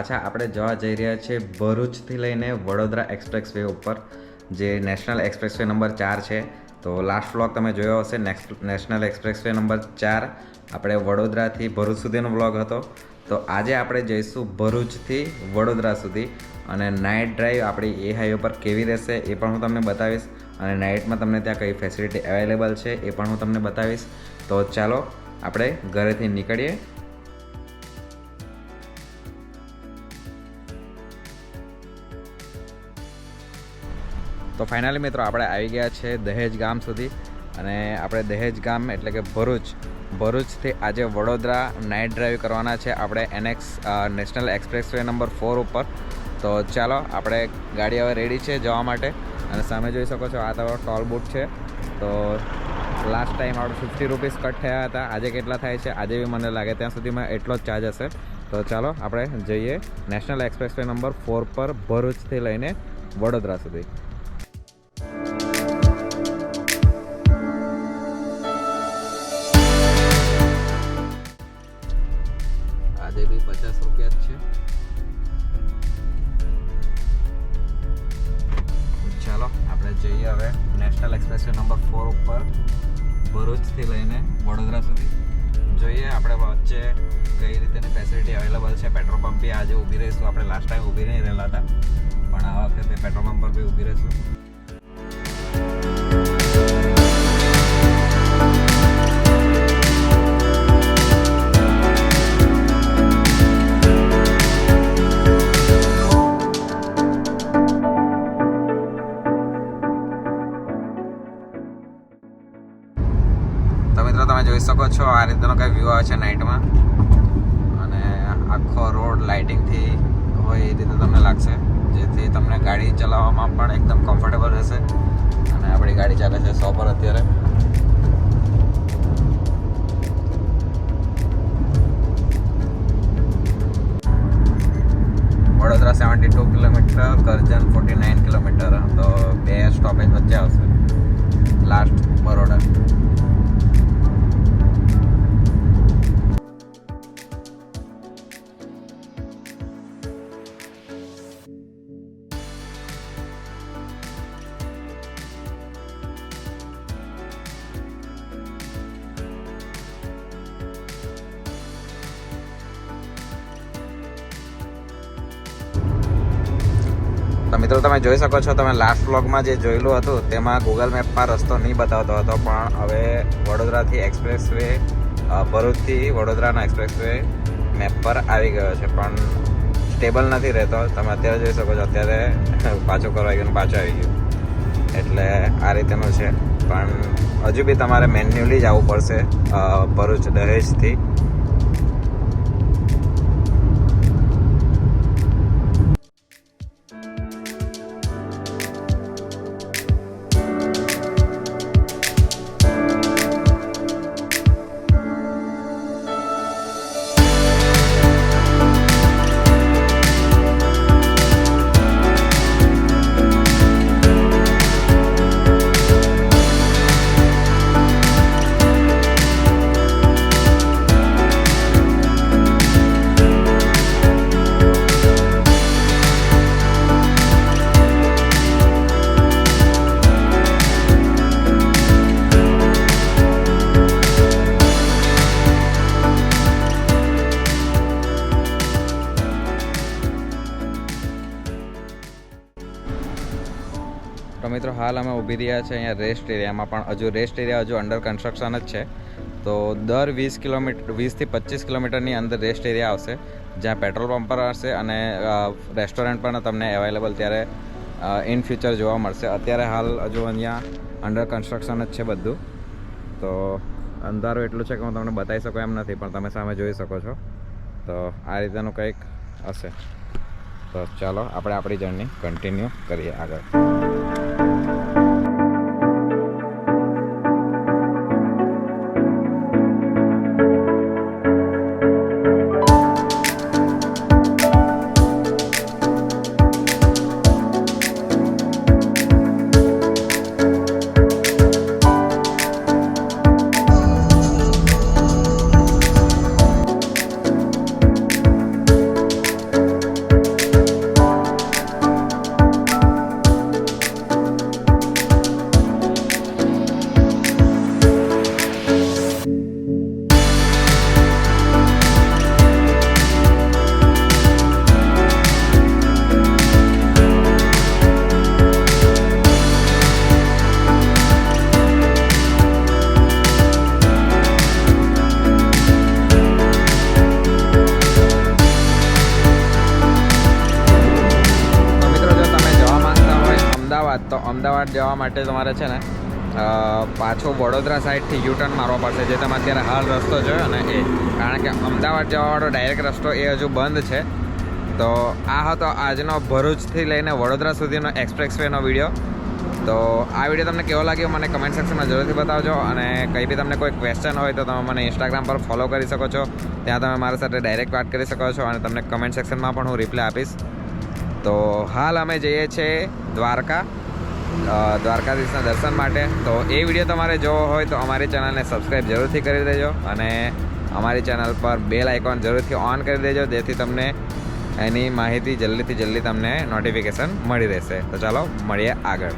પાછા આપણે જવા જઈ રહ્યા છીએ ભરૂચથી લઈને વડોદરા એક્સપ્રેસ વે ઉપર, જે નેશનલ એક્સપ્રેસ વે નંબર 4 છે. તો લાસ્ટ વ્લોગ તમે જોયો હશે, નેશનલ એક્સપ્રેસ વે નંબર 4 આપણે વડોદરાથી ભરૂચ સુધીનો વ્લોગ હતો. તો આજે આપણે જઈશું ભરૂચથી વડોદરા સુધી, અને નાઇટ ડ્રાઈવ આપણી એ હાઈવે પર કેવી રહેશે એ પણ હું તમને બતાવીશ, અને નાઇટમાં તમને ત્યાં કઈ ફેસિલિટી અવેલેબલ છે એ પણ હું તમને બતાવીશ. તો ચાલો આપણે ઘરેથી નીકળીએ. તો ફાઇનલી મિત્રો આપણે આવી ગયા છે દહેજ ગામ સુધી, અને આપણે દહેજ ગામ એટલે કે ભરૂચથી આજે વડોદરા નાઇટ ડ્રાઈવ કરવાના છે આપણે NX national express way number 4 ઉપર. તો ચાલો આપણે ગાડી હવે રેડી છે જવા માટે, અને સામે જોઈ શકો છો આ તમારો ટોલ બૂથ છે. તો લાસ્ટ ટાઈમ આપણે 50 રૂપીસ કટ થયા હતા, આજે કેટલા થાય છે આજે બી મને લાગે ત્યાં સુધીમાં એટલો જ ચાર્જ હશે. તો ચાલો આપણે જઈએ નેશનલ એક્સપ્રેસ વે નંબર 4 પર ભરૂચથી લઈને વડોદરા સુધી. આજે બી 50 રૂપિયા જ છે. ચાલો આપણે જઈએ હવે નેશનલ એક્સપ્રેસ વે નંબર 4 ઉપર ભરૂચથી લઈને વડોદરા સુધી. જોઈએ આપણે વચ્ચે કઈ રીતેની ફેસિલિટી અવેલેબલ છે. પેટ્રોલ પંપ બી આજે ઊભી રહીશું. આપણે લાસ્ટ ટાઈમ ઊભી નહીં રહેલા હતા, પણ આ વખતે પેટ્રોલ પંપ પર બી ઊભી રહીશું. તમે જોઈ શકો છો આ રીતનો કઈ વ્યૂ આવે છે નાઇટમાં, અને આખો રોડ લાઇટિંગથી હોય એ રીતે તમને લાગશે, જેથી તમને ગાડી ચલાવવામાં પણ એકદમ કમ્ફર્ટેબલ રહેશે. અને આપણી ગાડી ચાલે છે 100 પર અત્યારે. Vadodara 72 kilometre, Karjan 49 kilometre. તો 2 સ્ટોપેજ વચ્ચે આવશે, લાસ્ટ બરોડા. તો મિત્રો તમે જોઈ શકો છો, તમે લાસ્ટ વ્લોગમાં જે જોયેલું હતું તેમાં ગૂગલ મેપમાં રસ્તો નહીં બતાવતો હતો, પણ હવે વડોદરાથી એક્સપ્રેસ વે ભરૂચથી વડોદરાનો એક્સપ્રેસ વે મેપ પર આવી ગયો છે, પણ સ્ટેબલ નથી રહેતો. તમે અત્યારે જોઈ શકો છો, અત્યારે પાછું કરવા ગયું, પાછું આવી ગયું. એટલે આ રીતેનું છે, પણ હજુ બી તમારે મેન્યુઅલી જ આવવું પડશે ભરૂચ દહેજથી. તો મિત્રો હાલ અમે ઊભી રહ્યા છે અહીંયા રેસ્ટ એરિયામાં, પણ હજુ રેસ્ટ એરિયા હજુ અંડર કન્સ્ટ્રક્શન જ છે. તો દર 20 કિલોમીટર 20 થી 25 કિલોમીટરની અંદર રેસ્ટ એરિયા આવશે, જ્યાં પેટ્રોલ પંપ પર હશે, અને રેસ્ટોરન્ટ પણ તમને અવેલેબલ ત્યારે ઇન ફ્યુચર જોવા મળશે. અત્યારે હાલ હજુ અહીંયા અંડર કન્સ્ટ્રક્શન જ છે બધું. તો અંધારું એટલું છે કે હું તમને બતાવી શકું એમ નથી, પણ તમે સામે જોઈ શકો છો. તો આ રીતેનું કંઈક હશે. તો ચાલો આપણે આપણી જર્ની કન્ટિન્યુ કરીએ આગળ. જવા માટે તમારે છે ને પાછો વડોદરા સાઈડથી યુટર્ન મારવો પડશે, જે તમે અત્યારે હાલ રસ્તો જોયો ને એ. કારણ કે અમદાવાદ જવાવાળો ડાયરેક્ટ રસ્તો એ હજુ બંધ છે. તો આ હતો આજનો ભરૂચથી લઈને વડોદરા સુધીનો એક્સપ્રેસ વેનો વિડીયો. તો આ વિડીયો તમને કેવો લાગ્યો મને કમેન્ટ સેક્શનમાં જરૂરથી બતાવજો. અને કંઈ બી તમને કોઈ ક્વેશ્ચન હોય તો તમે મને ઇન્સ્ટાગ્રામ પર ફોલો કરી શકો છો. ત્યાં તમે મારા સાથે ડાયરેક્ટ વાત કરી શકો છો અને તમને કમેન્ટ સેક્શનમાં પણ હું રિપ્લાય આપીશ. તો હાલ અમે જઈએ છીએ દ્વારકાધીશના દર્શન માટે. તો એ વિડીયો તમારે જોવો હોય તો અમારી ચેનલને સબસ્ક્રાઈબ જરૂરથી કરી દેજો અને અમારી ચેનલ પર બેલ આઇકોન જરૂરથી ઓન કરી દેજો, જેથી તમને એની માહિતી જલ્દીથી જલ્દી તમને નોટિફિકેશન મળી રહેશે. તો ચાલો મળીએ આગળ.